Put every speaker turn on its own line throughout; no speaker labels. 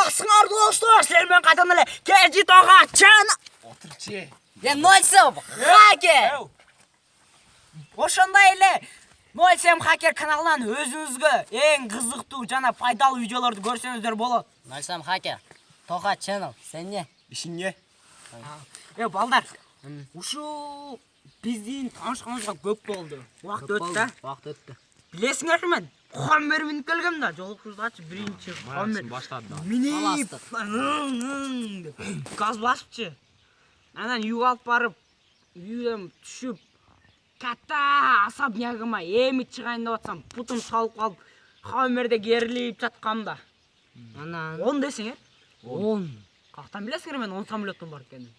саламатсыңар достар, сіздермен қайтадан эле Кежи Тогачын.
Отурчи.
Нойсем хакер. Ошондой эле Нойсем хакер каналынан өзүңүзгө эң кызыктуу жана пайдалуу видеолорду көрсөңүздөр болот.
Нойсем хакер. Тока channel. Сенне?
Ишиңе.
Балдар, ушул биздин таанышканыбызга көп болду. Убакыт өттү.
Вакыт өттү.
Билесиңерби мен Хаммер минип келгем да, жолукуздачы биринчи Хаммер.
Баштады да.
Минип газ басыпчы. Анан үйгө алып барып, үйдөн түшүп, ката особнягыма эмит чыгайын деп атсам, путум салып калып, Хаммерде керилип жаткамда.
Анан
10 десеңер?
10.
Кактан билесиңер мен 10 самолеттон барып келдим.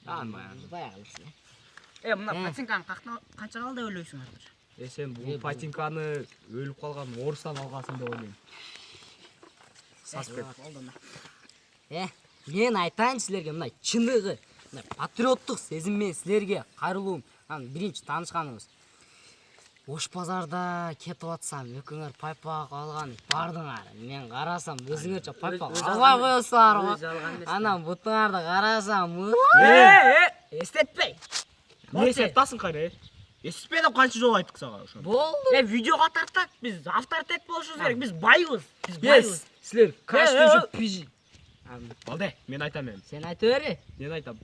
Баягы эле.
Мына патинканы канча калды деп ойлойсуңар?
Сен бул патинканы өлүп калган орустан алгансың деп ойлойм. Саспет.
Мен айтайын силерге мына чыныгы, мына патриоттук сезим менен силерге кайрылуум. Биринчи таанышканыбыз. Ош базарда кетип атсам, экөөңөр пайпак алган бардыңар. Мен карасам, өзүңөрчө пайпак албай коесуңар го. Анан бутуңарды карасам,
Эстетпей.
Не сеттасың кайра? Эсиспей деп канча жолу айттык сага ошону.
болду.
Видеого тартак, биз авторитет болушубуз керек, биз байбыз. Биз байбыз.
Силер качтуу пижи.
Балде, мен айтам эми.
Сен айта бери.
Мен айтам.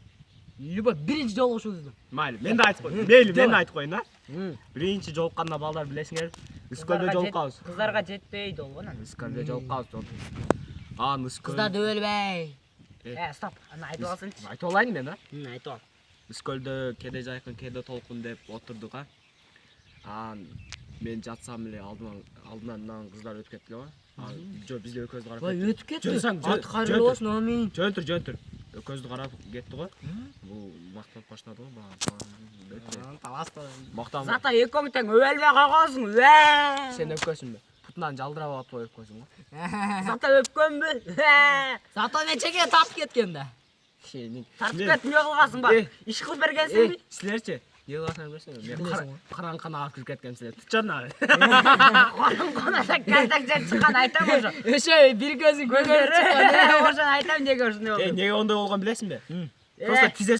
Любой биринчи жолугушубузду.
Майли, мен да айтып коеюн. Мейли, мен айтып коеюн, а? Биринчи жолукканда балдар билесиңер, Үскөлдө жолукканбыз.
Кыздарга жетпейди ол анан.
Үскөлдө жолукканбыз. Үскөл.
Кыздар деп өлбөй.
Стоп, аны айтып алсынчы.
Айтып алайын мен, а?
Айтып ал.
Үскөлдө кеде жайкын, кеде толкун деп отурдук, а? Мен жатсам эле алдынан мына кыздар өтүп кетти го. Жо бизде экөөбүздү карап кетти.
Өтүп кетти.
Жөнсаң,
Аты кайрылуу болсун, амин.
Жөнтүр. Экөөбүздү карап кетти го. Бул мактап баштады го.
Таласта.
Мактан.
Зато экөөң тең өлбөй койгонсуң.
Сен өпкөсүңбү? Путунан жалдырап атып өпкөсүң го.
Зато өпкөнбү?
Зато мен чеке тартып кеткем да.
Тартып кетип эмне кылгансың бар? Иш кылып бергенсиңби?
Силерчи? Не кыласың көрсөңөр? Мен караңканы алып кирип кеткем силер. Тутчанар.
Конада кайдак жер чыккан айтам ошо.
Өшө бир көзүң көрүп чыккан.
Ошону айтам неге ушундай болду.
Неге ондой болгон билесиңби? Просто тизе